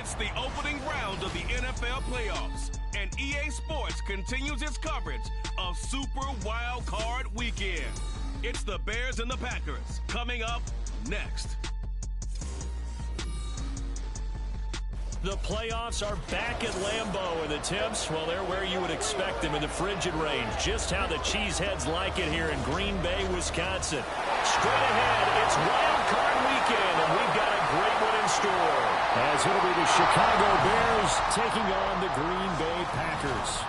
It's the opening round of the NFL playoffs, and EA Sports continues its coverage of Super Wild Card Weekend. It's the Bears and the Packers coming up next. The playoffs are back at Lambeau, and the temps, well, they're where you would expect them in the frigid range. Just how the Cheeseheads like it here in Green Bay, Wisconsin. Straight ahead, it's Wild Card Weekend, and we've got a great one in store. As it'll be the Chicago Bears taking on the Green Bay Packers.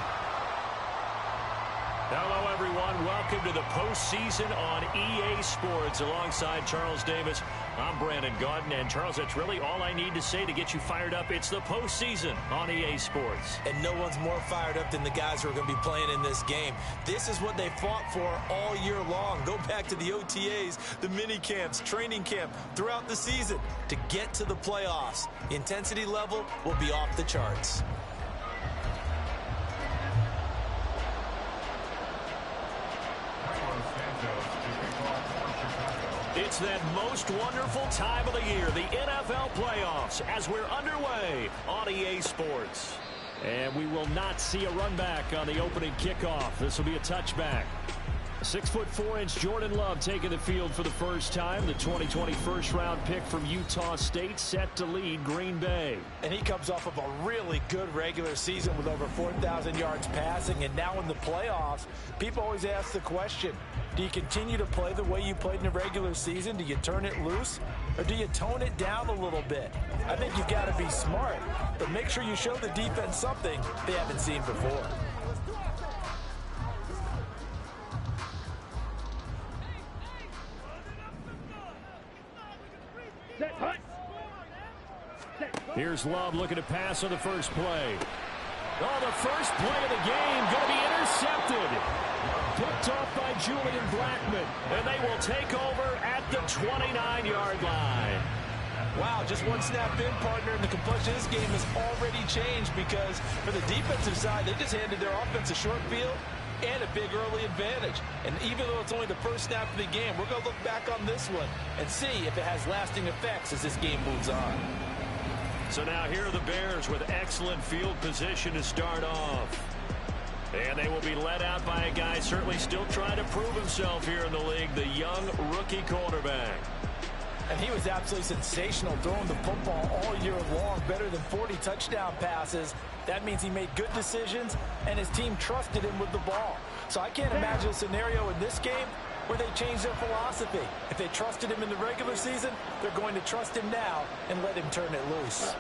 Hello, everyone. Welcome to the postseason on EA Sports. Alongside Charles Davis, I'm Brandon Gaudin. And, Charles, that's really all I need to say to get you fired up. It's the postseason on EA Sports. And no one's more fired up than the guys who are going to be playing in this game. This is what they fought for all year long. Go back to the OTAs, the mini camps, training camp, throughout the season to get to the playoffs. The intensity level will be off the charts. It's that most wonderful time of the year, the NFL playoffs, as we're underway on EA Sports. And we will not see a run back on the opening kickoff. This will be a touchback. 6'4" Jordan Love taking the field for the first time. The 2020 first-round pick from Utah State set to lead Green Bay. And he comes off of a really good regular season with over 4,000 yards passing. And now in the playoffs, people always ask the question, do you continue to play the way you played in the regular season? Do you turn it loose? Or do you tone it down a little bit? I think you've got to be smart, but make sure you show the defense something they haven't seen before. Here's Love looking to pass on the first play. Oh, the first play of the game going to be intercepted. Picked off by Julian Blackmon. And they will take over at the 29-yard line. Wow, just one snap in, partner, and the complexion of this game has already changed because for the defensive side, they just handed their offense a short field and a big early advantage. And even though it's only the first snap of the game, we're going to look back on this one and see if it has lasting effects as this game moves on. So now here are the Bears with excellent field position to start off. And they will be led out by a guy certainly still trying to prove himself here in the league, the young rookie quarterback. And he was absolutely sensational throwing the football all year long, better than 40 touchdown passes. That means he made good decisions, and his team trusted him with the ball. So I can't imagine a scenario in this game where they change their philosophy. If they trusted him in the regular season, they're going to trust him now and let him turn it loose.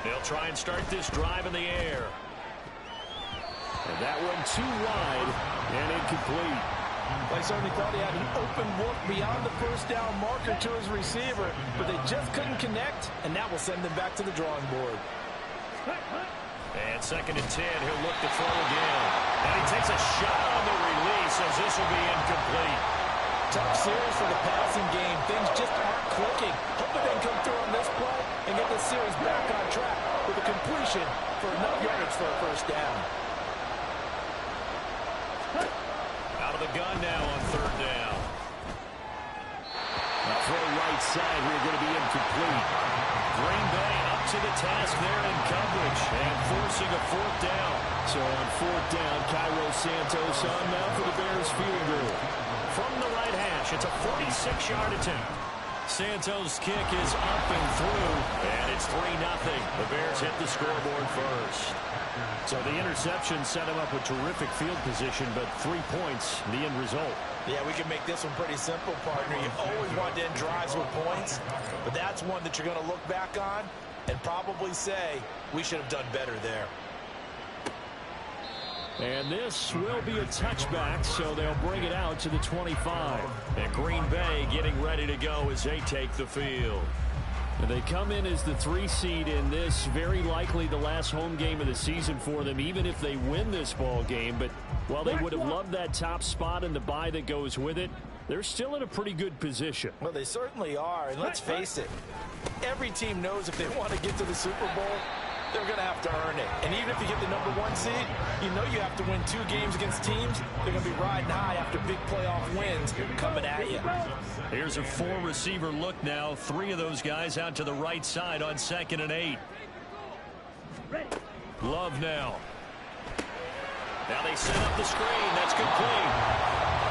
They'll try and start this drive in the air. And that one too wide and incomplete. They certainly thought he had an open look beyond the first down marker to his receiver, but they just couldn't connect, and that will send them back to the drawing board. And 2nd and 10, he'll look to throw again. And he takes a shot on the release as this will be incomplete. Tough series for the passing game. Things just aren't clicking. Hoping they can come through on this play and get this series back on track with a completion for enough yardage for a first down. Out of the gun now on 3rd down. A throw right side here going to be incomplete. Green Bay up to the task there in coverage and forcing a 4th down. So on 4th down, Cairo Santos on now for the Bears field goal. From the right hash, it's a 46-yard attempt. Santos' kick is up and through, and it's 3-0. The Bears hit the scoreboard first. So the interception set him up with terrific field position, but 3 points, the end result. Yeah, we can make this one pretty simple, partner. You always want to end drives with points, but that's one that you're going to look back on and probably say, we should have done better there. And this will be a touchback, so they'll bring it out to the 25. And Green Bay getting ready to go as they take the field. And they come in as the 3 seed in this, very likely the last home game of the season for them, even if they win this ball game. But while they would have loved that top spot and the bye that goes with it, they're still in a pretty good position. Well, they certainly are, and let's face it, every team knows if they want to get to the Super Bowl, they're going to have to earn it. And even if you get the #1 seed, you know you have to win 2 games against teams. They're going to be riding high after big playoff wins coming at you. Here's a 4-receiver look now. 3 of those guys out to the right side on 2nd and 8. Love now. Now they set up the screen. That's complete.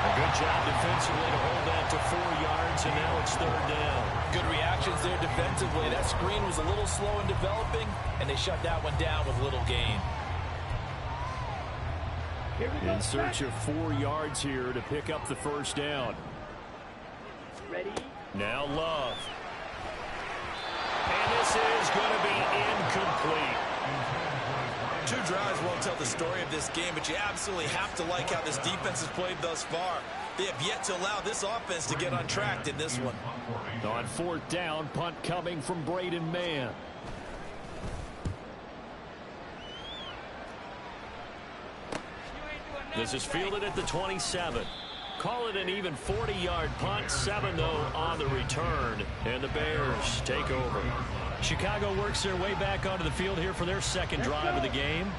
A good job defensively to hold that to 4 yards, and now it's 3rd down. Good reactions there defensively. That screen was a little slow in developing, and they shut that one down with little gain. In search of 4 yards here to pick up the 1st down. Ready? Now Love. And this is going to be incomplete. 2 drives won't tell the story of this game, but you absolutely have to like how this defense has played thus far. They have yet to allow this offense to get untracked in this one. On 4th down, punt coming from Braden Mann. This is fielded at the 27. Call it an even 40-yard punt. 7, though, on the return. And the Bears take over. Chicago works their way back onto the field here for their 2nd drive of the game.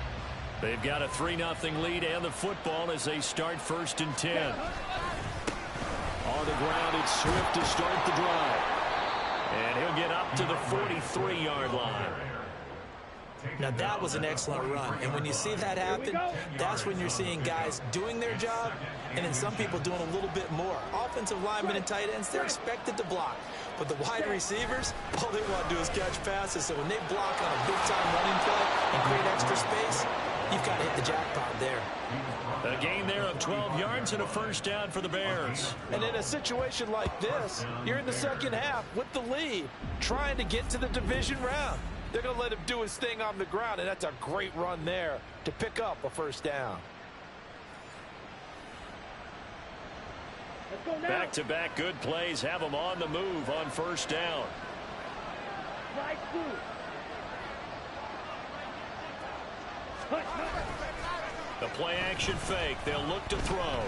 They've got a 3-0 lead and the football as they start 1st and 10. On the ground, it's Swift to start the drive. And he'll get up to the 43-yard line. Now that was an excellent run, and when you see that happen, that's when you're seeing guys doing their job and then some people doing a little bit more. Offensive linemen and tight ends, they're expected to block, but the wide receivers, all they want to do is catch passes. So when they block on a big-time running play and create extra space, you've got to hit the jackpot there. A gain there of 12 yards and a 1st down for the Bears. And in a situation like this, you're in the 2nd half with the lead, trying to get to the division round. They're going to let him do his thing on the ground, and that's a great run there to pick up a 1st down. Back-to-back good plays have them on the move on 1st down. The play-action fake. They'll look to throw.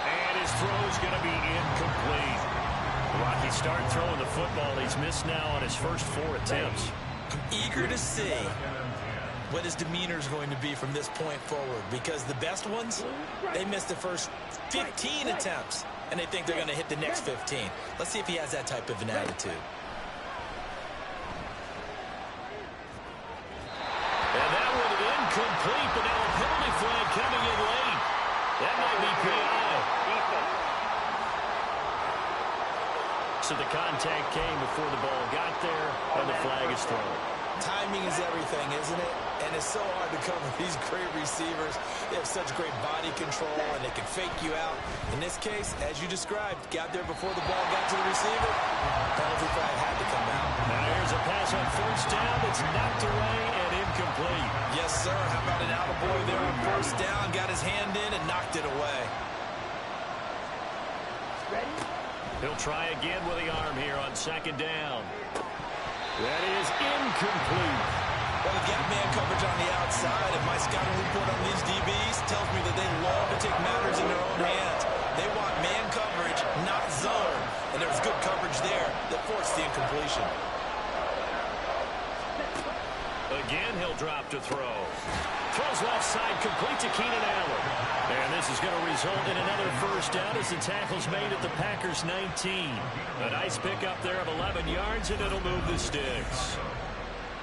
And his throw's going to be incomplete. Rocky start throwing the football. He's missed now on his first 4 attempts. I'm eager to see what his demeanor is going to be from this point forward, because the best ones, they missed the first 15 attempts, and they think they're going to hit the next 15. Let's see if he has that type of an attitude. And that one incomplete, but now a penalty flag coming in late. That might be PI. So the contact came before the ball got there, and the flag is thrown. Timing is everything, isn't it? And it's so hard to cover these great receivers. They have such great body control, and they can fake you out. In this case, as you described, got there before the ball got to the receiver. Penalty flag had to come out. Now here's a pass on 1st down. It's knocked away and incomplete. Yes, sir. How about an attaboy there on 1st down? Got his hand in and knocked it away. He'll try again with the arm here on 2nd down. That is incomplete. Well, they've got man coverage on the outside, and my scouting report on these DBs tells me that they love to take matters in their own hands. They want man coverage, not zone. And there was good coverage there that forced the incompletion. Again, he'll drop to throw. Throws left side, complete to Keenan Allen. And this is going to result in another 1st down as the tackle's made at the Packers' 19. A nice pickup there of 11 yards, and it'll move the sticks.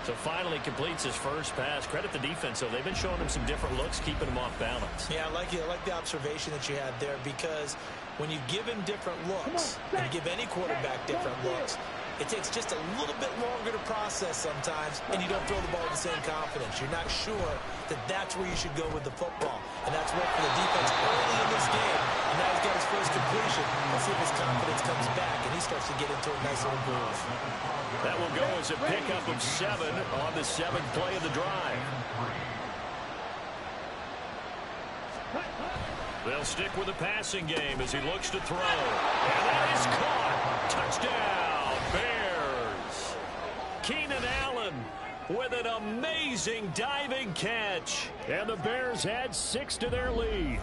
So finally completes his first pass. Credit the defense, though. They've been showing him some different looks, keeping him off balance. Yeah, I like the observation that you had there, because when you give him different looks and give any quarterback different looks, it takes just a little bit longer to process sometimes, and you don't throw the ball with the same confidence. You're not sure that that's where you should go with the football. And that's worked for the defense early in this game. And now he's got his first completion. Let's see if his confidence comes back, and he starts to get into a nice little groove. That will go as a pickup of 7 on the 7th play of the drive. They'll stick with the passing game as he looks to throw. And that is caught. Touchdown, Bears. Keenan Allen with an amazing diving catch. And the Bears add 6 to their lead.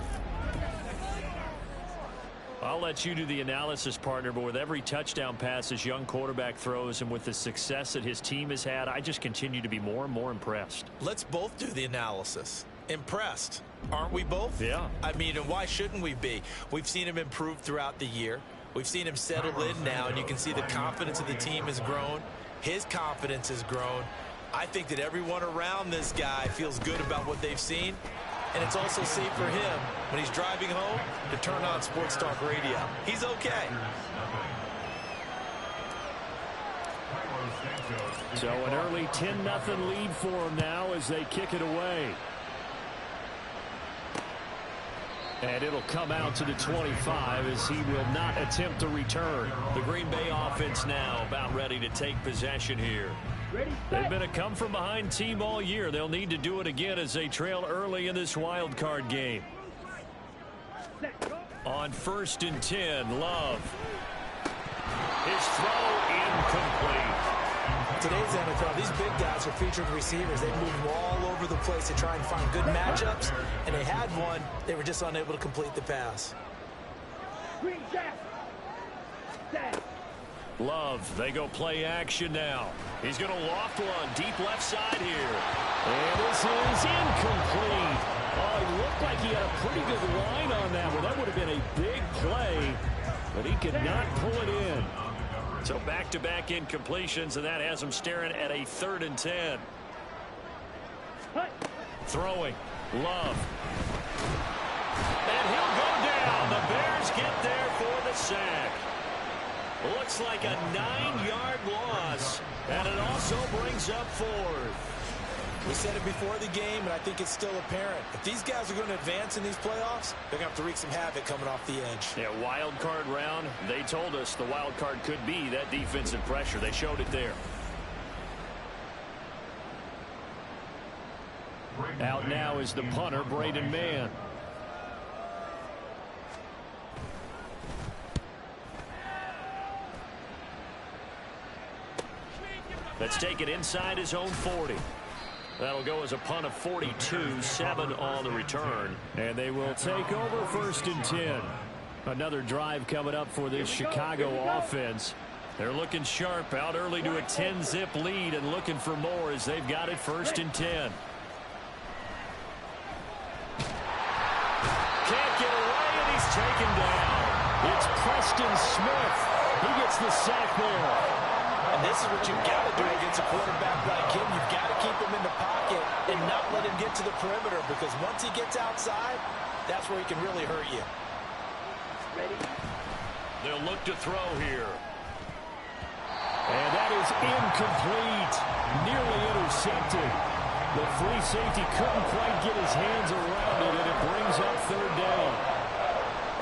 I'll let you do the analysis, partner, but with every touchdown pass his young quarterback throws and with the success that his team has had, I just continue to be more and more impressed. Let's both do the analysis. Impressed. Aren't we both? Yeah. I mean, and why shouldn't we be? We've seen him improve throughout the year. We've seen him settle in now, and you can see the confidence of the team has grown. His confidence has grown. I think that everyone around this guy feels good about what they've seen. And it's also safe for him when he's driving home to turn on Sports Talk Radio. He's okay. So an early 10-0 lead for him now as they kick it away. And it'll come out to the 25 as he will not attempt to return. The Green Bay offense now about ready to take possession here. They've been a come-from-behind team all year. They'll need to do it again as they trail early in this wild card game. On 1st and 10, Love. His throw incomplete. Today's NFL, these big guys are featured receivers. They move all over the place to try and find good matchups, and they had one. They were just unable to complete the pass. Love, they go play action now. He's going to loft one deep left side here. And this is incomplete. Oh, it looked like he had a pretty good line on that one. That would have been a big play, but he could not pull it in. So back-to-back incompletions, and that has him staring at a 3rd and 10. Throwing. Love. And he'll go down. The Bears get there for the sack. Looks like a 9-yard loss, and it also brings up 4th. We said it before the game, and I think it's still apparent. If these guys are going to advance in these playoffs, they're going to have to wreak some havoc coming off the edge. Yeah, wild card round. They told us the wild card could be that defensive pressure. They showed it there. Out now is the punter, Braden Mann. Let's take it inside his own 40. That'll go as a punt of 42, 7 on the return. And they will take over 1st and 10. Another drive coming up for this Chicago offense. They're looking sharp, out early to a 10-zip lead and looking for more as they've got it 1st and 10. Can't get away, and he's taken down. It's Preston Smith. He gets the sack there. And this is what you've got to do against a quarterback like him. You've got to keep him in the pocket and not let him get to the perimeter, because once he gets outside, that's where he can really hurt you. Ready? They'll look to throw here. And that is incomplete. Nearly intercepted. The free safety couldn't quite get his hands around it, and it brings up 3rd down.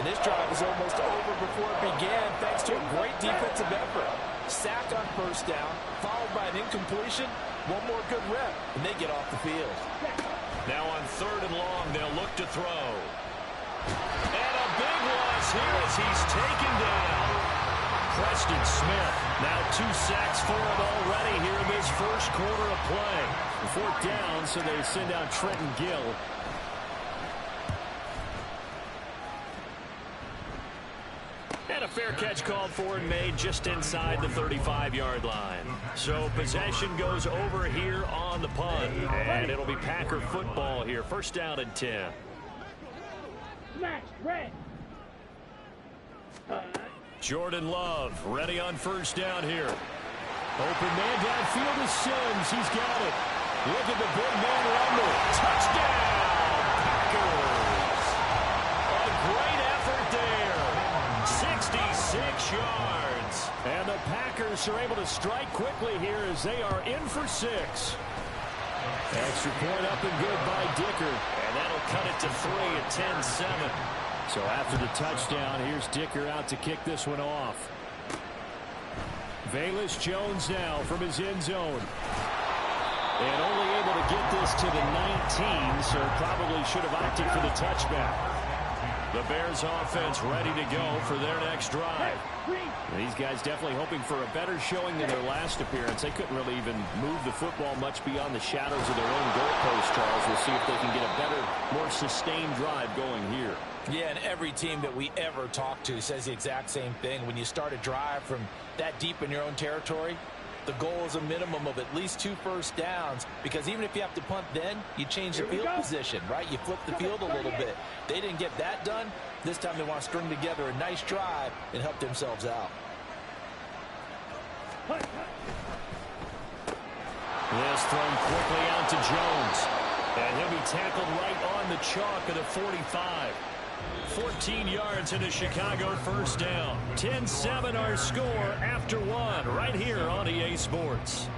And this drive was almost over before it began thanks to a great defensive effort. Sack on 1st down, followed by an incompletion. One more good rep, and they get off the field. Now on 3rd and long, they'll look to throw. And a big loss here as he's taken down. Preston Smith, now 2 sacks for him already here in this 1st quarter of play. 4th down, so they send out Trenton Gill. And a fair catch called for and made just inside the 35-yard line. So possession goes over here on the punt. And it'll be Packer football here. 1st down and 10. Smash, red. Jordan Love ready on 1st down here. Open man downfield is Sims. He's got it. Look at the big man rumble. Touchdown, Packers. A great effort there. 66 yards. And the Packers are able to strike quickly here as they are in for 6. Extra point up and good by Dicker. And that'll cut it to 3 at 10-7. So after the touchdown, here's Dicker out to kick this one off. Velus Jones now from his end zone. And only able to get this to the 19, so probably should have opted for the touchback. The Bears offense ready to go for their next drive. And these guys definitely hoping for a better showing than their last appearance. They couldn't really even move the football much beyond the shadows of their own goalpost, Charles. We'll see if they can get a better, more sustained drive going here. Yeah, and every team that we ever talk to says the exact same thing. When you start a drive from that deep in your own territory, the goal is a minimum of at least 2 first downs, because even if you have to punt then, you change the field position, right? You flip the field a little bit. They didn't get that done. This time they want to string together a nice drive and help themselves out. This thrown quickly out to Jones. And he'll be tackled right on the chalk at the 45. 14 yards in a Chicago first down. 10-7 our score after one right here on EA Sports.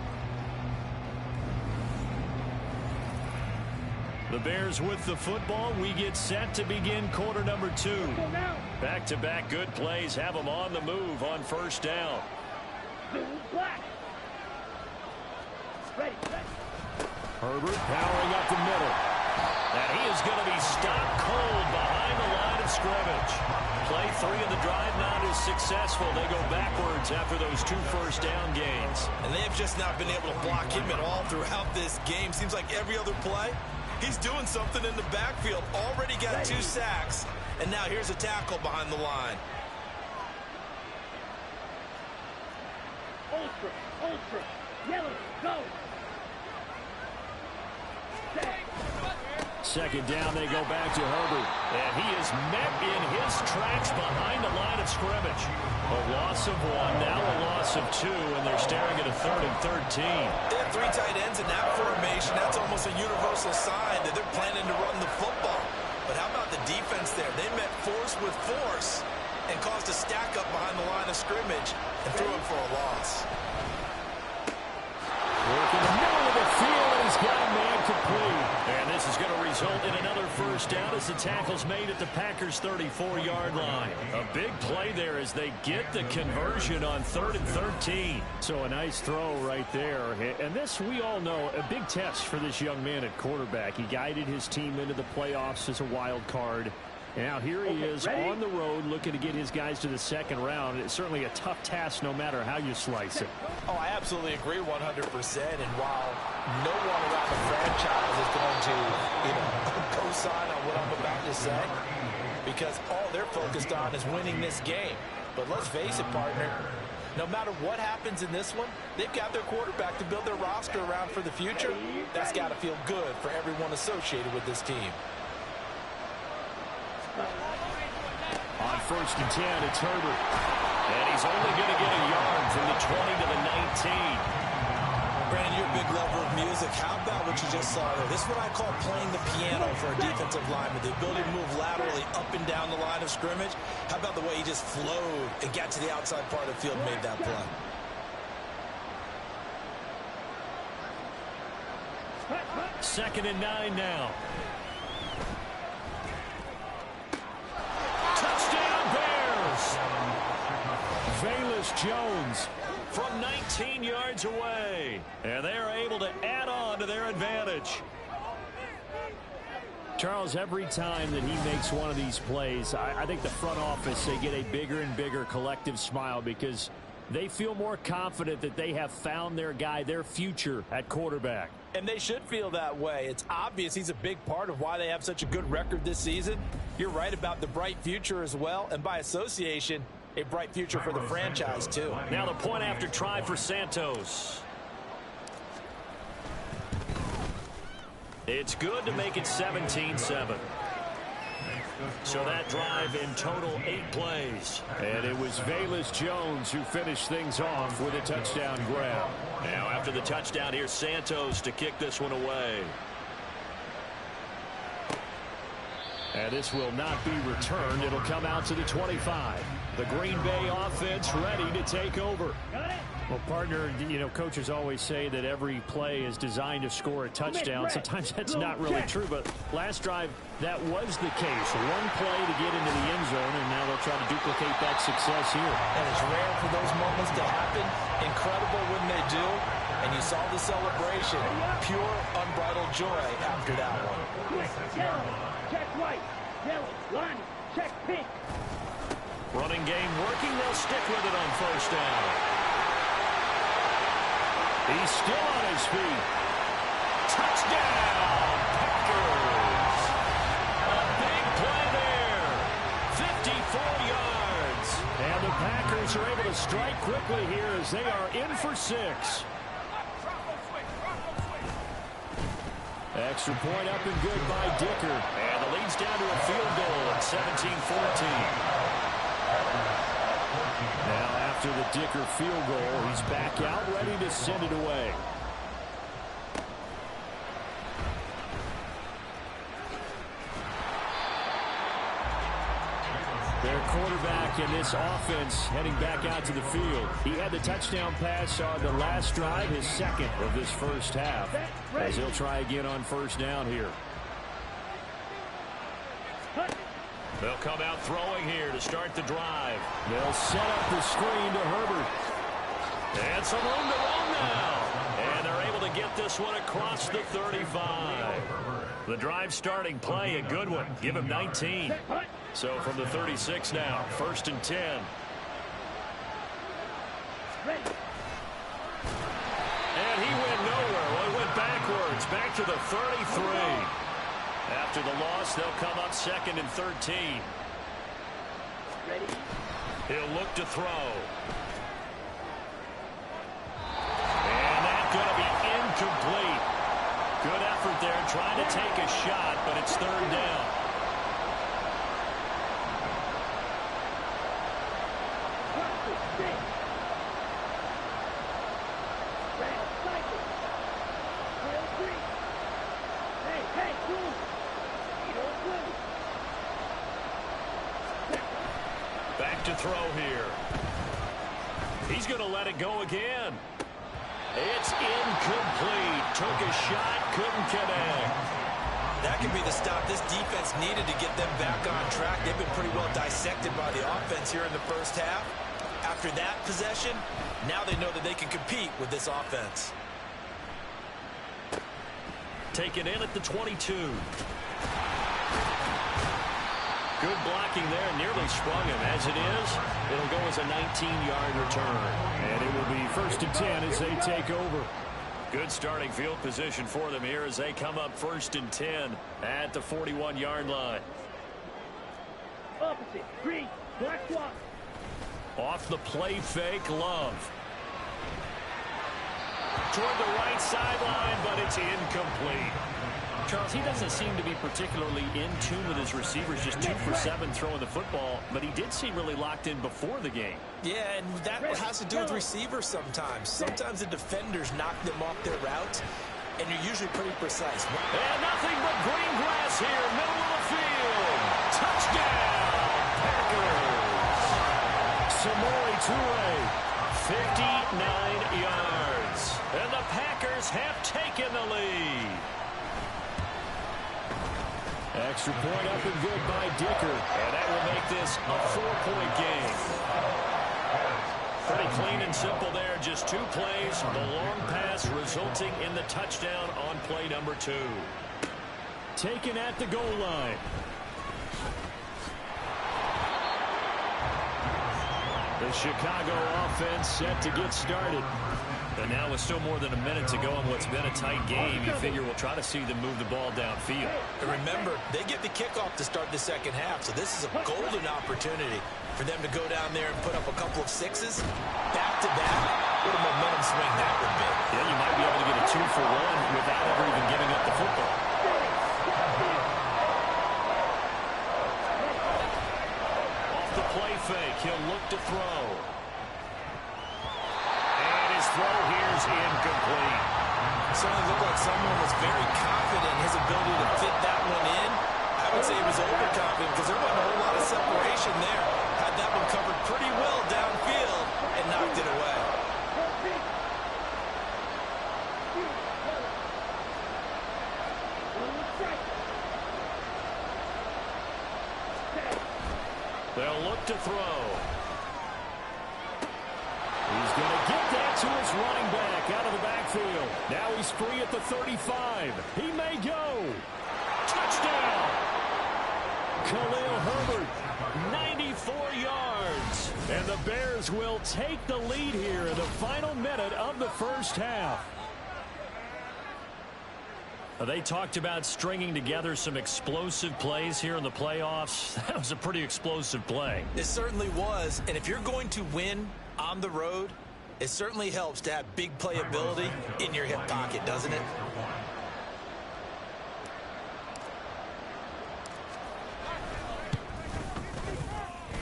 The Bears with the football. We get set to begin quarter number 2. Back-to-back good plays have them on the move on first down. Herbert powering up the middle. And he is going to be stopped cold behind the line of scrimmage. Play 3 of the drive not as successful. They go backwards after those 2 first down gains. And they have just not been able to block him at all throughout this game. Seems like every other play, he's doing something in the backfield. Already got 2 sacks. And now here's a tackle behind the line. Ultra, yellow, go. Second down, they go back to Herbert. And he is met in his tracks behind the line of scrimmage. A loss of 1, now a loss of 2, and they're staring at a 3rd and 13. They have 3 tight ends in that formation. That's almost a universal sign that they're planning to run the football. But how about the defense there? They met force with force and caused a stack up behind the line of scrimmage and threw it for a loss. Work in the middle of the field, and he's got a man complete. And this is going to result in another first down as the tackle's made at the Packers' 34-yard line. A big play there as they get the conversion on 3rd and 13. So a nice throw right there. And this, we all know, a big test for this young man at quarterback. He guided his team into the playoffs as a wild card. And now here he is on the road looking to get his guys to the second round. It's certainly a tough task no matter how you slice it. Oh, I absolutely agree 100%. And while no one around the franchise is going to, co-sign on what I'm about to say, because all they're focused on is winning this game. But let's face it, partner, no matter what happens in this one, they've got their quarterback to build their roster around for the future. That's got to feel good for everyone associated with this team. On 1st and 10, it's Herbert. And he's only going to get a yard from the 20 to the 19. Brandon, you're a big lover of music. How about what you just saw there? This is what I call playing the piano for a defensive lineman. The ability to move laterally up and down the line of scrimmage. How about the way he just flowed and got to the outside part of the field and made that play? Second and 9 now. Jones from 19 yards away, and they are able to add on to their advantage. Charles, every time that he makes one of these plays, I think the front office, they get a bigger and bigger collective smile because they feel more confident that they have found their guy, their future at quarterback. And they should feel that way. It's obvious he's a big part of why they have such a good record this season. You're right about the bright future as well, and by association, a bright future for the franchise, too. Now the point after try for Santos. It's good to make it 17-7. So that drive in total 8 plays. And it was Velus Jones who finished things off with a touchdown grab. Now after the touchdown, here's Santos to kick this one away. And this will not be returned. It'll come out to the 25. The Green Bay offense ready to take over. Well, partner, coaches always say that every play is designed to score a touchdown. Sometimes that's not really true, but last drive, that was the case. One play to get into the end zone, and now they'll try to duplicate that success here. And it's rare for those moments to happen. Incredible when they do. And you saw the celebration. Pure, unbridled joy after that one. Yellow, check white. Yellow, line, check pink. Running game working. They'll stick with it on first down. He's still on his feet. Touchdown, Packers. A big play there. 54 yards. And the Packers are able to strike quickly here as they are in for 6. Extra point up and good by Dicker. And the lead's down to a field goal at 17-14. Now after the Dicker field goal, he's back out ready to send it away. Their quarterback in this offense heading back out to the field. He had the touchdown pass on the last drive, his second of this first half, as he'll try again on first down here. They'll come out throwing here to start the drive. They'll set up the screen to Herbert. And some room to run now. And they're able to get this one across the 35. The drive starting play, a good one. Give him 19. So from the 36 now, 1st and 10. And he went nowhere. Well, he went backwards, back to the 33. After the loss, they'll come up 2nd and 13. He'll look to throw. And that's going to be incomplete. Good effort there, trying to take a shot, but it's 3rd down. Back to throw here. He's going to let it go again. It's incomplete. Took a shot, couldn't connect. That could be the stop this defense needed to get them back on track. They've been pretty well dissected by the offense here in the first half. After that possession, now they know that they can compete with this offense. Taken in at the 22. Good blocking there, nearly sprung him. As it is, it'll go as a 19-yard return. And it will be 1st and 10 as they take over. Good starting field position for them here as they come up 1st and 10 at the 41-yard line. Opposite, green, black swap. Off the play fake, Love. Toward the right sideline, but it's incomplete. Charles, he doesn't seem to be particularly in tune with his receivers, just 2 for 7 throwing the football, but he did seem really locked in before the game. Yeah, and that has to do with receivers sometimes. Sometimes the defenders knock them off their routes, and you're usually pretty precise. And nothing but green grass here, middle of the field. Touchdown, Packers. Samori Toure, 59 yards. And the Packers have taken the lead. Extra point up and good by Dicker. And that will make this a 4-point game. Pretty clean and simple there. Just 2 plays. The long pass resulting in the touchdown on play number 2. Taken at the goal line. The Chicago offense set to get started. And now with still more than a minute to go in what's been a tight game, you figure we'll try to see them move the ball downfield. And remember, they get the kickoff to start the second half, so this is a golden opportunity for them to go down there and put up a couple of 6s back-to-back. What a momentum swing that would be. Yeah, you might be able to get a 2 for 1 without ever even giving up the football. Off the play fake, he'll look to throw. Throw here's incomplete. Certainly looked like someone was very confident in his ability to fit that one in. I would say he was overconfident because there wasn't a whole lot of separation there. Had that one covered pretty well downfield and knocked it away. They'll look to throw. He's going to get that to his running back out of the backfield. Now he's free at the 35. He may go. Touchdown. Khalil Herbert, 94 yards. And the Bears will take the lead here in the final minute of the first half. They talked about stringing together some explosive plays here in the playoffs. That was a pretty explosive play. It certainly was. And if you're going to win on the road, it certainly helps to have big playability in your hip pocket, doesn't it?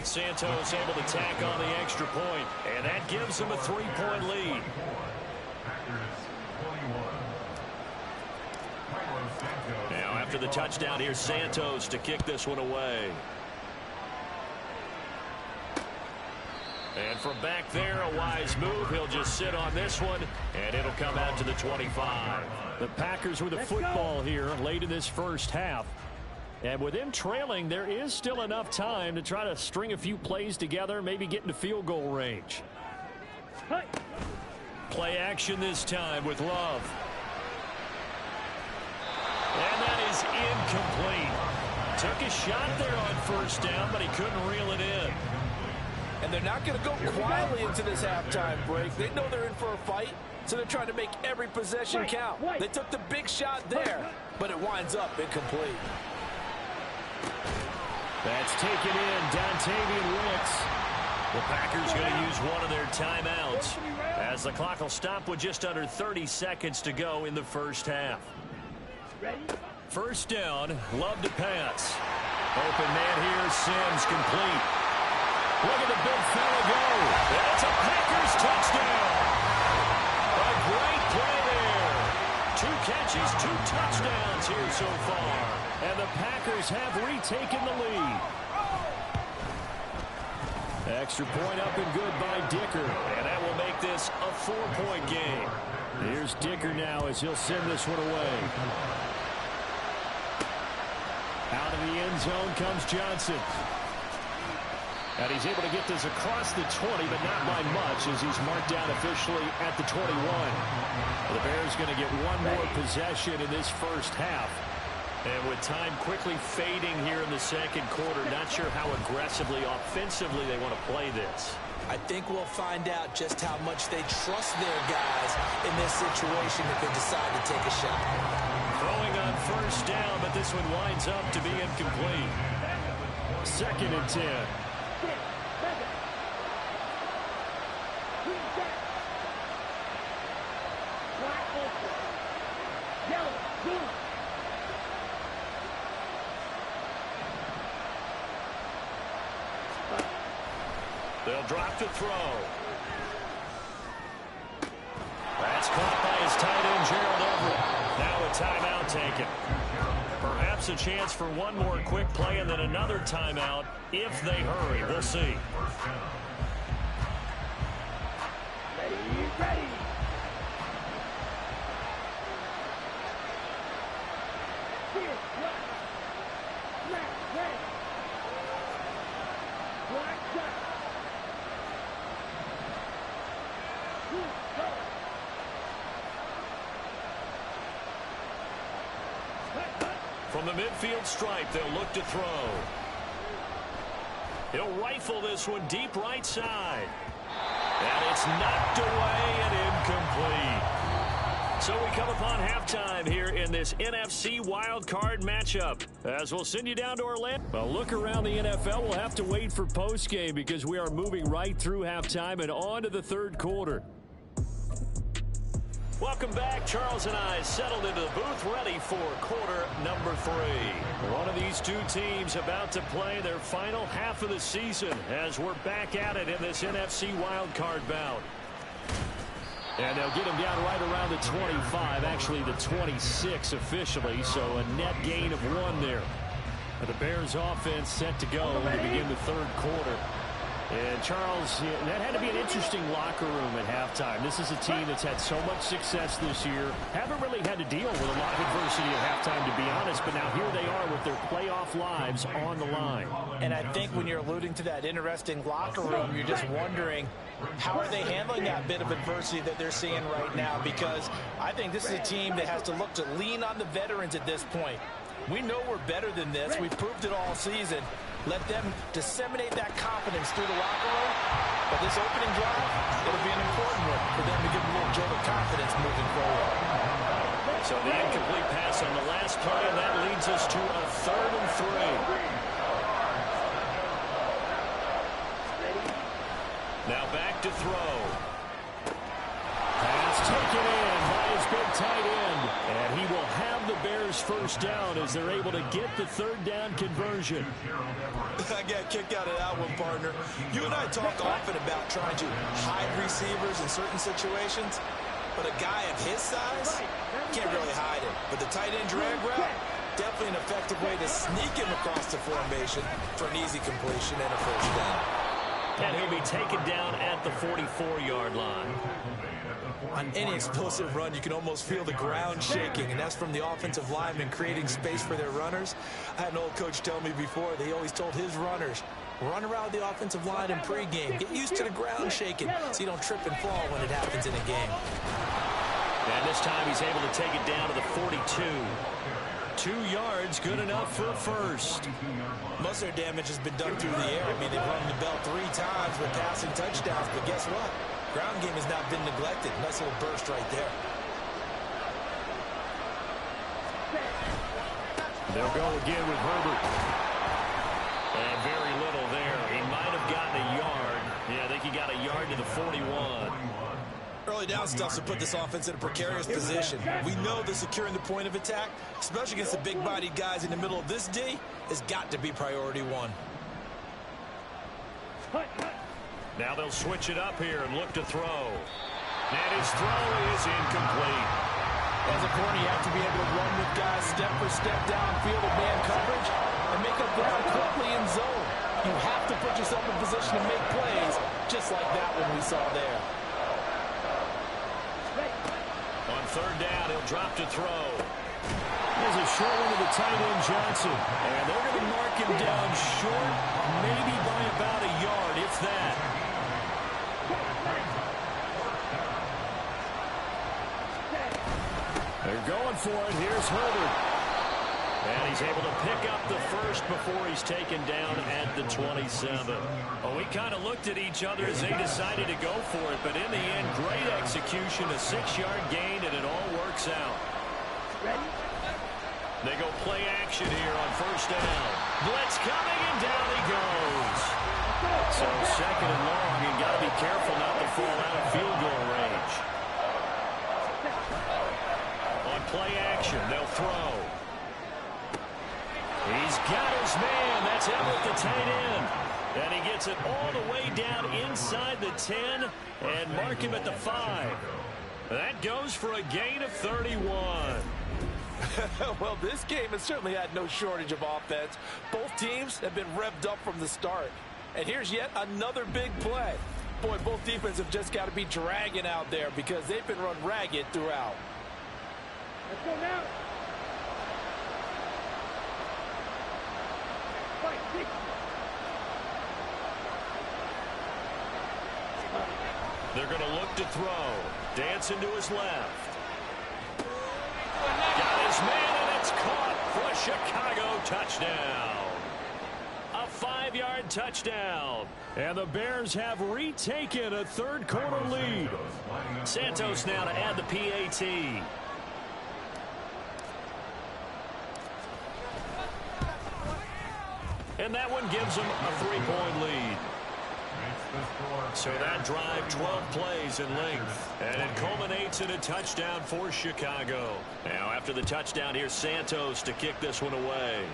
Santos able to tack on the extra point, and that gives him a 3-point lead. Now after the touchdown, here's Santos to kick this one away. And from back there, a wise move. He'll just sit on this one, and it'll come out to the 25. The Packers with a football here late in this first half. And with them trailing, there is still enough time to try to string a few plays together, maybe get into field goal range. Play action this time with Love. And that is incomplete. Took a shot there on first down, but he couldn't reel it in. And they're not going to go quietly into this halftime break. They know they're in for a fight, so they're trying to make every possession count. They took the big shot there, but it winds up incomplete. That's taken in, Dontavian Wicks. The Packers going to use one of their timeouts as the clock will stop with just under 30 seconds to go in the first half. First down, Love to pass. Open man here, Sims complete. Look at the big fella go. That's a Packers touchdown. A great play there. 2 catches, 2 touchdowns here so far. And the Packers have retaken the lead. Extra point up and good by Dicker. And that will make this a 4-point game. Here's Dicker now as he'll send this one away. Out of the end zone comes Johnson. And he's able to get this across the 20, but not by much as he's marked down officially at the 21. The Bears going to get one more possession in this first half. And with time quickly fading here in the second quarter, not sure how aggressively, offensively they want to play this. I think we'll find out just how much they trust their guys in this situation if they decide to take a shot. Throwing on first down, but this one winds up to be incomplete. 2nd and 10. They'll drop to throw. That's caught by his tight end, Gerald Everett. Now a timeout taken. Perhaps a chance for one more quick play and then another timeout if they hurry. We'll see. Ready. From the midfield stripe, they'll look to throw. He'll rifle this one deep right side. And it's knocked away and incomplete. So we come upon halftime here in this NFC wildcard matchup. As we'll send you down to Orlando. A look around the NFL. We'll have to wait for postgame because we are moving right through halftime and on to the third quarter. Welcome back. Charles and I settled into the booth ready for quarter number 3. One of these two teams about to play their final half of the season as we're back at it in this NFC wildcard bout. And they'll get him down right around the 25, actually the 26 officially, so a net gain of 1 there. The Bears offense set to go to begin the third quarter. And, Charles, that had to be an interesting locker room at halftime. This is a team that's had so much success this year. Haven't really had to deal with a lot of adversity at halftime, to be honest. But now here they are with their playoff lives on the line. And I think when you're alluding to that interesting locker room, you're just wondering, how are they handling that bit of adversity that they're seeing right now? Because I think this is a team that has to look to lean on the veterans at this point. We know we're better than this. We've proved it all season. Let them disseminate that confidence through the locker room. But this opening drive, it'll be an important one for them to give a little jolt of confidence moving forward. So the incomplete pass on the last play, and that leads us to a 3rd and 3. Now back to throw. Pass taken in by his big tight end. And he will have the Bears first down as they're able to get the 3rd down conversion. I got kicked out of that one, partner. You and I talk often about trying to hide receivers in certain situations, but a guy of his size can't really hide him. But the tight end drag route, definitely an effective way to sneak him across the formation for an easy completion and a first down. And he'll be taken down at the 44-yard line. On any explosive run, you can almost feel the ground shaking, and that's from the offensive linemen creating space for their runners. I had an old coach tell me before, they always told his runners, run around the offensive line in pregame. Get used to the ground shaking so you don't trip and fall when it happens in a game. And this time he's able to take it down to the 42. 2 yards, good enough for a first. Most of their damage has been done through the air. I mean, they've run the bell 3 times with passing touchdowns, but guess what? Ground game has not been neglected. Nice little burst right there. They'll go again with Herbert. And very little there. He might have gotten a yard. Yeah, I think he got a yard to the 41. Early down stuff to put this offense in a precarious position. We know that securing the point of attack, especially against the big-bodied guys in the middle of this D, has got to be priority 1. Now they'll switch it up here and look to throw. And his throw is incomplete. As a corner, you have to be able to run with guys step for step downfield in man coverage and make up ground quickly in zone. You have to put yourself in position to make plays, just like that one we saw there. On 3rd down, he'll drop to throw. There's a short one to the tight end, Johnson. And they're going to mark him down short, maybe by about a yard, if that. They're going for it. Here's Herbert. And he's able to pick up the first before he's taken down at the 27. Well, we kind of looked at each other as they decided to go for it, but in the end, great execution, a 6-yard gain, and it all works out. They go play action here on 1st down. Blitz coming, and down he goes. So 2nd and long, you got to be careful not to fall out of field goal range. On play action, they'll throw. He's got his man. That's Everett, the tight end. And he gets it all the way down inside the 10 and mark him at the 5. That goes for a gain of 31. Well, this game has certainly had no shortage of offense. Both teams have been revved up from the start. And here's yet another big play. Boy, both defenses have just got to be dragging out there because they've been run ragged throughout. Let's go now. They're going to look to throw. Dancing to his left. Got his man, and it's caught for a Chicago touchdown. A 5-yard touchdown. And the Bears have retaken a 3rd quarter lead. Santos now to add the PAT. And that one gives them a 3-point lead. So that drive, 12 plays in length. And it culminates in a touchdown for Chicago. Now after the touchdown, here's Santos to kick this one away.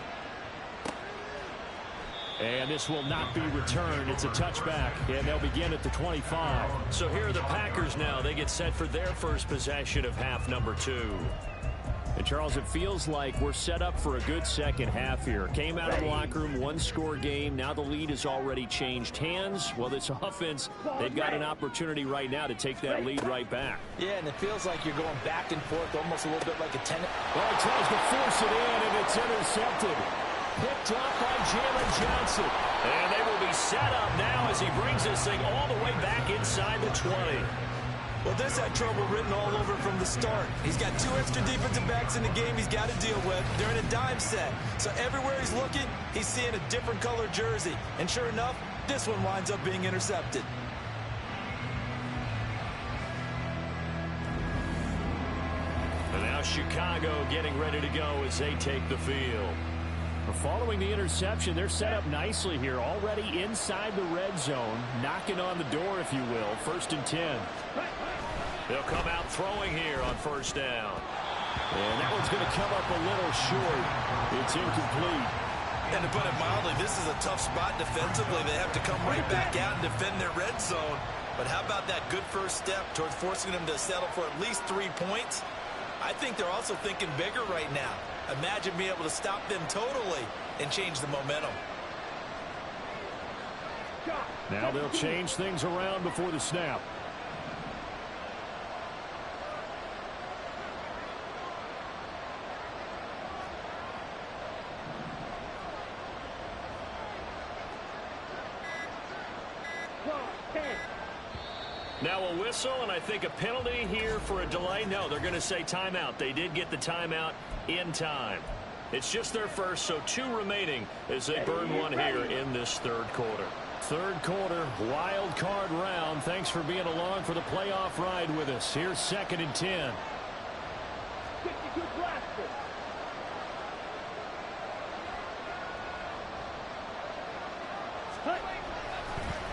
And this will not be returned. It's a touchback, and they'll begin at the 25. So here are the Packers now. They get set for their first possession of half number 2. And, Charles, it feels like we're set up for a good second half here. Came out of the locker room, 1-score game. Now the lead has already changed hands. Well, this offense, they've got an opportunity right now to take that lead right back. Yeah, and it feels like you're going back and forth, almost a little bit like a tennis. Well, he tries to force it in, and it's intercepted. Picked up by Jalen Johnson. And they will be set up now as he brings this thing all the way back inside the 20. Well, this had trouble written all over from the start. He's got 2 extra defensive backs in the game he's got to deal with. They're in a dime set. So everywhere he's looking, he's seeing a different color jersey. And sure enough, this one winds up being intercepted. And now Chicago getting ready to go as they take the field. Following the interception, they're set up nicely here, already inside the red zone, knocking on the door, if you will. 1st and 10. They'll come out throwing here on 1st down. And that one's going to come up a little short. It's incomplete. And to put it mildly, this is a tough spot defensively. They have to come right back out and defend their red zone. But how about that good first step towards forcing them to settle for at least 3 points? I think they're also thinking bigger right now. Imagine being able to stop them totally and change the momentum. Now they'll change things around before the snap. Now a whistle, and I think a penalty here for a delay. No, they're going to say timeout. They did get the timeout in time. It's just their first, so 2 remaining as they burn one here in this third quarter. Third quarter, wild card round. Thanks for being along for the playoff ride with us. Here's 2nd and 10.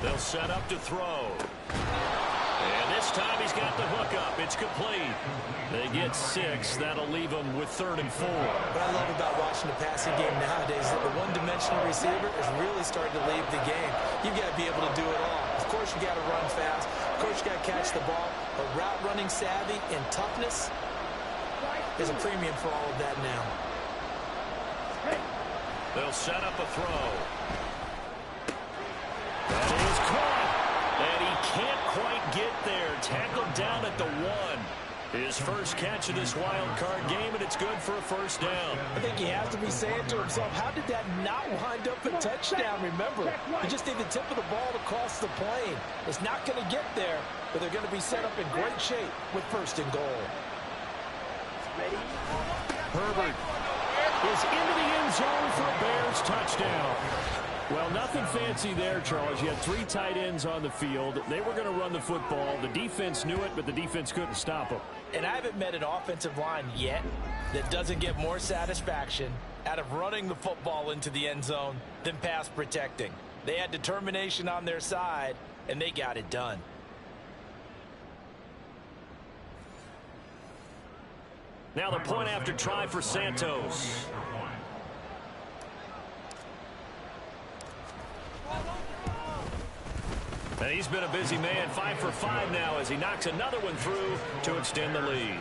They'll set up to throw. And this time he's got the hook up. It's complete. They get 6. That'll leave them with 3rd and 4. What I love about watching the passing game nowadays is that the one-dimensional receiver is really starting to leave the game. You've got to be able to do it all. Of course, you got to run fast. Of course, you got to catch the ball. But route running savvy and toughness is a premium for all of that now. They'll set up a throw. That is caught. And he can't quite get there. Tackled down at the 1. His first catch of this wild card game, and it's good for a first down. I think he has to be saying to himself, how did that not wind up a touchdown? Remember, he just need the tip of the ball to cross the plane. It's not going to get there, but they're going to be set up in great shape with 1st and goal. Herbert is into the end zone for a Bears touchdown. Well, nothing fancy there, Charles. You had 3 tight ends on the field. They were going to run the football. The defense knew it, but the defense couldn't stop them. And I haven't met an offensive line yet that doesn't get more satisfaction out of running the football into the end zone than pass protecting. They had determination on their side, and they got it done. Now the point after try for Santos. And he's been a busy man, 5 for 5 now as he knocks another one through to extend the lead.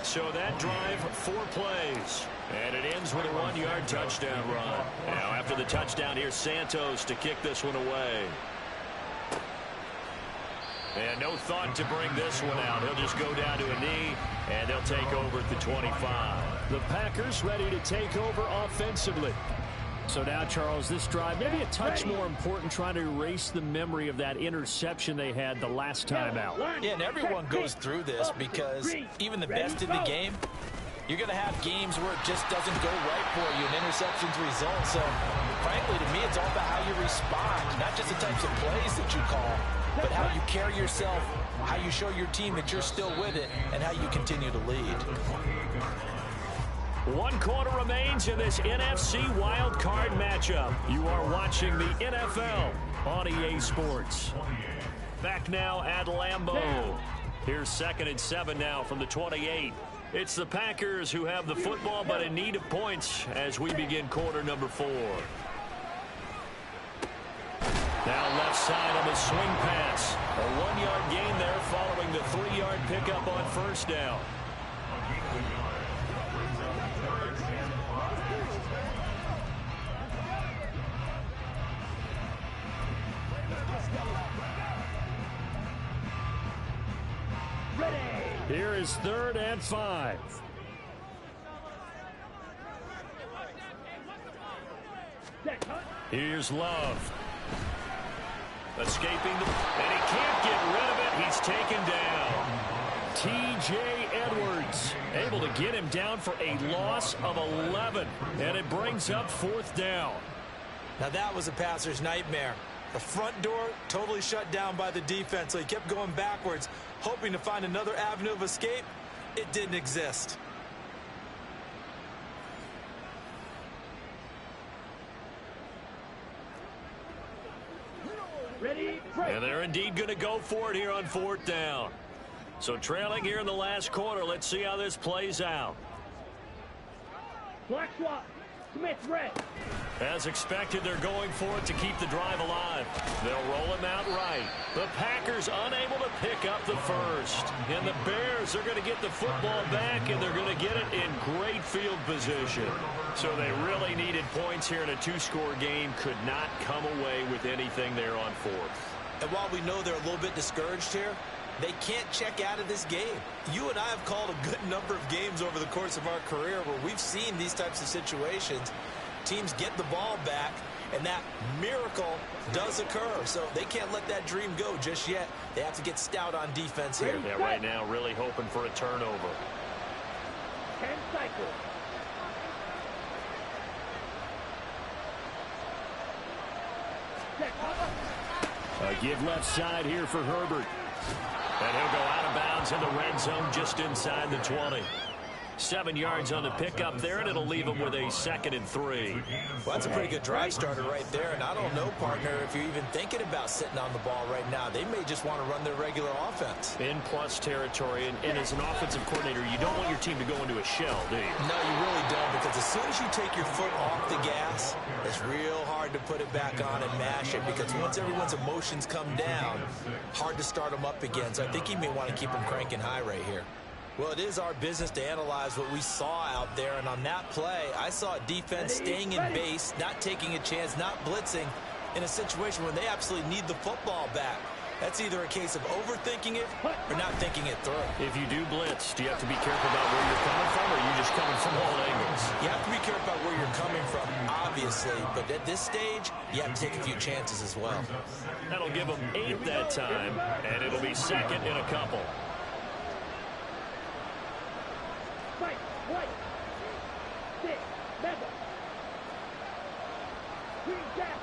So that drive, 4 plays. And it ends with a 1-yard touchdown run. Now after the touchdown, here's Santos to kick this one away. And no thought to bring this one out. He'll just go down to a knee, and they'll take over at the 25. The Packers ready to take over offensively. So now, Charles, this drive, maybe a touch more important, trying to erase the memory of that interception they had the last time out. Yeah, and everyone goes through this because even the best in the game, you're going to have games where it just doesn't go right for you and interceptions result. So, frankly, to me, it's all about how you respond, not just the types of plays that you call, but how you carry yourself, how you show your team that you're still with it, and how you continue to lead. 1 quarter remains in this NFC wildcard matchup. You are watching the NFL on EA Sports. Back now at Lambeau. Here's 2nd and 7 now from the 28. It's the Packers who have the football but in need of points as we begin quarter number 4. Now left side on the swing pass. A 1-yard gain there following the 3-yard pickup on first down. Here is 3rd and 5. Here's Love. Escaping the... And he can't get rid of it. He's taken down. T.J. Edwards able to get him down for a loss of 11. And it brings up 4th down. Now that was a passer's nightmare. The front door totally shut down by the defense, so he kept going backwards, hoping to find another avenue of escape. It didn't exist. And they're indeed going to go for it here on 4th down. So trailing here in the last quarter, let's see how this plays out. Black swap. Smith red. As expected, they're going for it to keep the drive alive. They'll roll him out right. The Packers unable to pick up the first. And the Bears are going to get the football back, and they're going to get it in great field position. So they really needed points here in a two-score game. Could not come away with anything there on fourth. And while we know they're a little bit discouraged here, they can't check out of this game. You and I have called a good number of games over the course of our career where we've seen these types of situations. Teams get the ball back, and that miracle does occur. So they can't let that dream go just yet. They have to get stout on defense here. Yeah, right now really hoping for a turnover. 10 cycles. A give left side here for Herbert. And he'll go out of bounds in the red zone just inside the 20. 7 yards on the pickup there, and it'll leave him with a 2nd and 3. Well, that's a pretty good drive starter right there. And I don't know, partner, if you're even thinking about sitting on the ball right now. They may just want to run their regular offense. In plus territory, and as an offensive coordinator, you don't want your team to go into a shell, do you? No, you really don't, because as soon as you take your foot off the gas, it's real hard to put it back on and mash it, because once everyone's emotions come down, hard to start them up again. So I think he may want to keep them cranking high right here. Well, it is our business to analyze what we saw out there, and on that play, I saw a defense staying in base, not taking a chance, not blitzing, in a situation where they absolutely need the football back. That's either a case of overthinking it or not thinking it through. If you do blitz, do you have to be careful about where you're coming from, or are you just coming from all angles? You have to be careful about where you're coming from, obviously, but at this stage, you have to take a few chances as well. That'll give them 8 that time, and it'll be 2nd in a couple. Fight, white. 6, member. Green jack.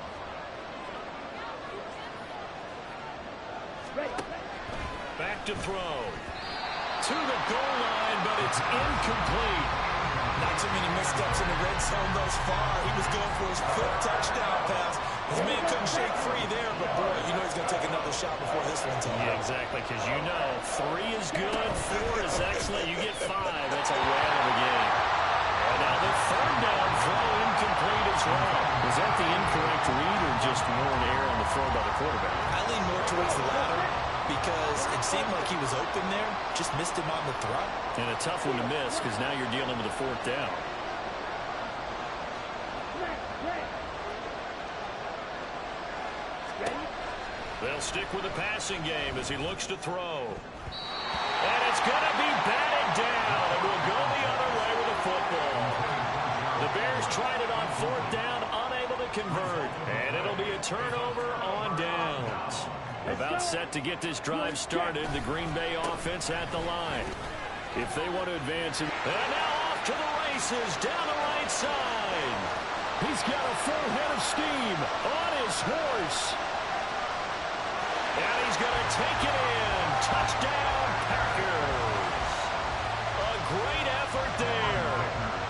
Ready. Back to throw. To the goal line, but it's incomplete. Not too many missteps in the red zone thus far. He was going for his 5th touchdown pass. His man couldn't shake free there, but boy, you know he's going to take another shot before this one's over. Yeah, exactly, because you know 3 is good, 4 is excellent. You get 5, that's a whale of a game. And now the 3rd down throw incomplete as well. Was that the incorrect read or just more an error on the throw by the quarterback? I lean more towards the latter because it seemed like he was open there, just missed him on the throw. And a tough one to miss because now you're dealing with a 4th down. They'll stick with the passing game as he looks to throw. And it's going to be batted down, and we'll go the other way with the football. The Bears tried it on 4th down, unable to convert. And it'll be a turnover on downs. About set to get this drive started, the Green Bay offense at the line. If they want to advance. And now off to the races down the right side. He's got a full head of steam on his horse. And he's going to take it in. Touchdown, Packers. A great effort there.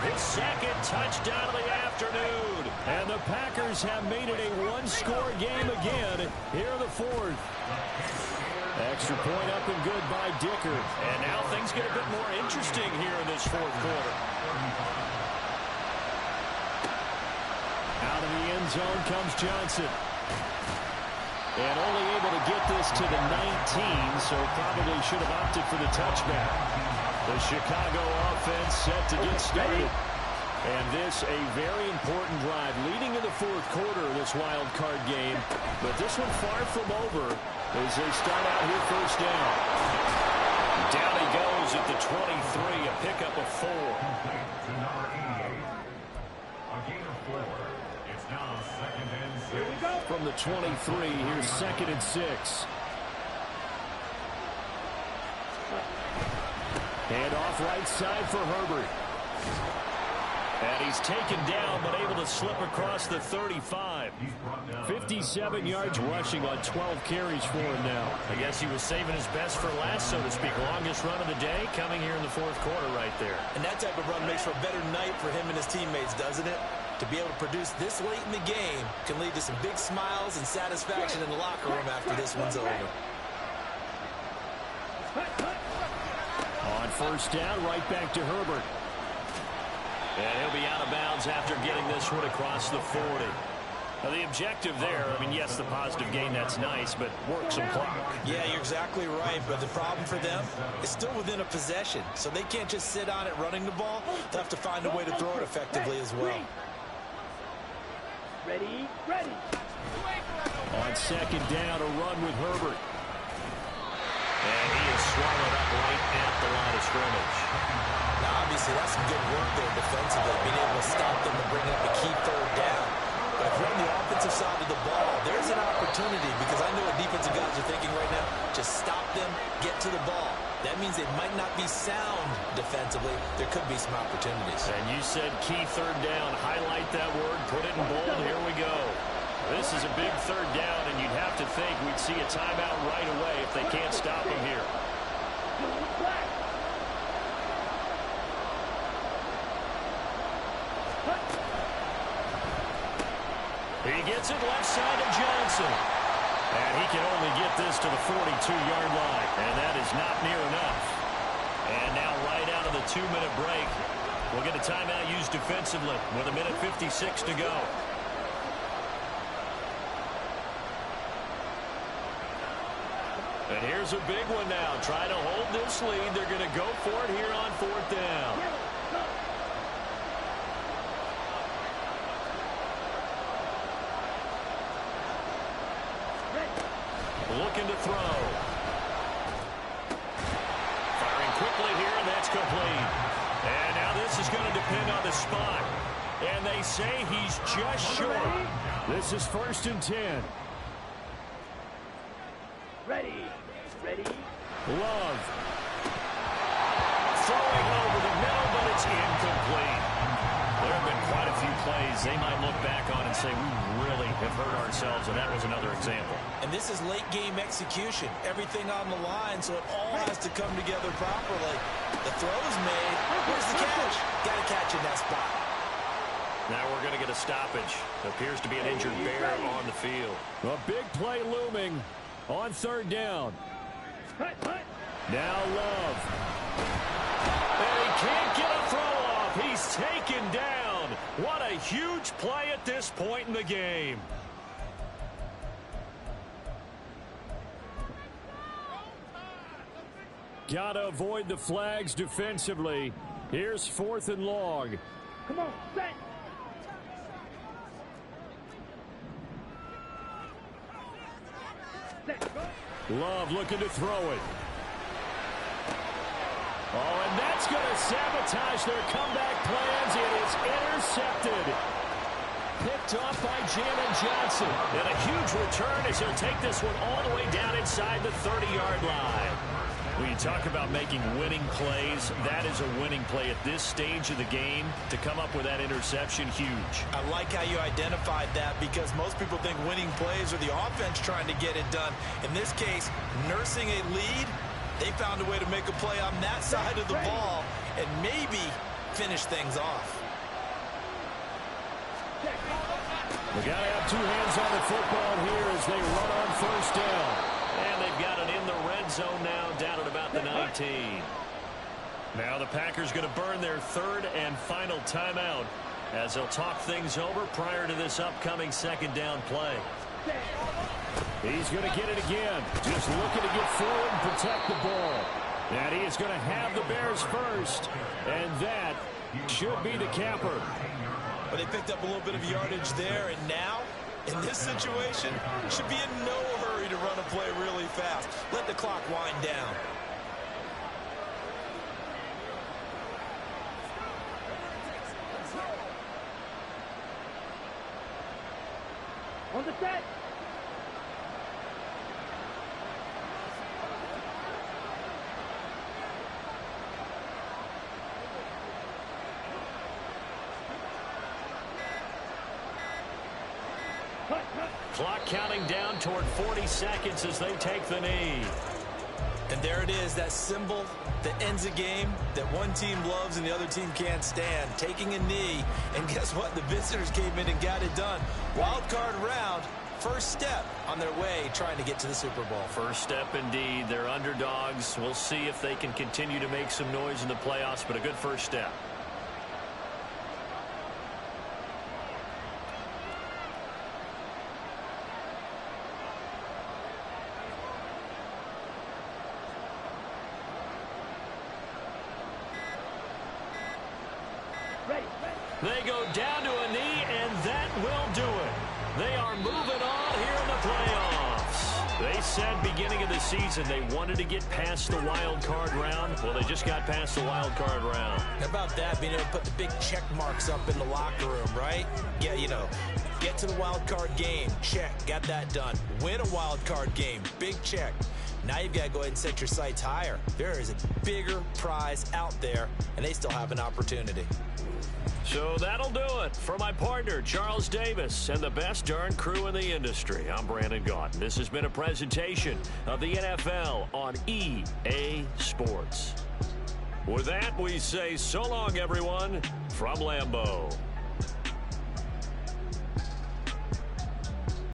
His 2nd touchdown of the afternoon. And the Packers have made it a 1-score game again here in the 4th. Extra point up and good by Dicker. And now things get a bit more interesting here in this 4th quarter. Out of the end zone comes Johnson. And only able to get this to the 19, so probably should have opted for the touchback. The Chicago offense set to get started. And this a very important drive leading in the 4th quarter of this wild card game. But this one far from over as they start out here 1st down. Down he goes at the 23, a pickup of 4. From the 23, here's 2nd and 6. Hand off right side for Herbert. And he's taken down, but able to slip across the 35. 57 yards rushing on 12 carries for him now. I guess he was saving his best for last, so to speak. Longest run of the day coming here in the 4th quarter right there. And that type of run makes for a better night for him and his teammates, doesn't it? To be able to produce this late in the game can lead to some big smiles and satisfaction in the locker room after this one's over. On 1st down, right back to Herbert. And he'll be out of bounds after getting this one across the 40. Now, the objective there, I mean, yes, the positive gain, that's nice, but work some clock. Yeah, you're exactly right, but the problem for them is still within a possession, so they can't just sit on it running the ball. They'll have to find a way to throw it effectively as well. Ready, ready. On second down, a run with Herbert. And he is swallowed up right at the line of scrimmage. Now, obviously, that's some good work there defensively, being able to stop them and bring up a key third down. But if you're on the offensive side of the ball, there's an opportunity, because I know what defensive guys are thinking right now. Just stop them, get to the ball. That means it might not be sound defensively. There could be some opportunities. And you said key third down. Highlight that word. Put it in bold. Here we go. This is a big third down, and you'd have to think we'd see a timeout right away if they can't stop him here. He gets it left side of Johnson. And he can only get this to the 42-yard line. And that is not near enough. And now right out of the 2-minute break, we'll get a timeout used defensively with 1:56 to go. And here's a big one now. Trying to hold this lead. They're going to go for it here on 4th down. Looking to throw. Firing quickly here, and that's complete. And now this is going to depend on the spot. And they say he's just short. This is 1st and 10. Ready, ready. Love. Throwing over the middle, but it's incomplete. There have been quite a few plays they might look back on and say, we really have hurt ourselves, and that was another example. And this is late game execution. Everything on the line, so it all has to come together properly. The throw's made. Where's the catch? Got to catch in that spot. Now we're going to get a stoppage. Appears to be an injured bear on the field. A big play looming on 3rd down. Now Love. And he can't get a throw off. He's taken down. What a huge play at this point in the game. Gotta avoid the flags defensively. Here's 4th and long. Come on, set. Love looking to throw it. Oh, and that's going to sabotage their comeback plans. It is intercepted. Picked off by Jamin Johnson. And a huge return as he'll take this one all the way down inside the 30-yard line. When you talk about making winning plays, that is a winning play at this stage of the game. To come up with that interception, huge. I like how you identified that, because most people think winning plays are the offense trying to get it done. In this case, nursing a lead, they found a way to make a play on that side of the ball and maybe finish things off. We got to have two hands on the football here as they run on 1st down. And they've got it in the red zone now, down at about the 19. Now the Packers going to burn their 3rd and final timeout as they'll talk things over prior to this upcoming 2nd down play. He's going to get it again. Just looking to get forward and protect the ball. And he is going to have the Bears first. And that should be the capper. But they picked up a little bit of yardage there, and now, in this situation, should be in no hurry to run a play really fast. Let the clock wind down. On the set. Clock counting down toward 40 seconds as they take the knee. And there it is, that symbol that ends a game that one team loves and the other team can't stand. Taking a knee, and guess what? The visitors came in and got it done. Wild card round, first step on their way trying to get to the Super Bowl. First step indeed. They're underdogs. We'll see if they can continue to make some noise in the playoffs, but a good first step. They go down to a knee, and that will do it. They are moving on here in the playoffs. They said beginning of the season they wanted to get past the wild card round. Well, they just got past the wild card round. How about that, being able to put the big check marks up in the locker room, right? Yeah, you know, get to the wild card game, check, got that done. Win a wild card game, big check. Now you've got to go ahead and set your sights higher. There is a bigger prize out there, and they still have an opportunity. So that'll do it. For my partner, Charles Davis, and the best darn crew in the industry, I'm Brandon Gaudin. This has been a presentation of the NFL on EA Sports. With that, we say so long, everyone, from Lambeau.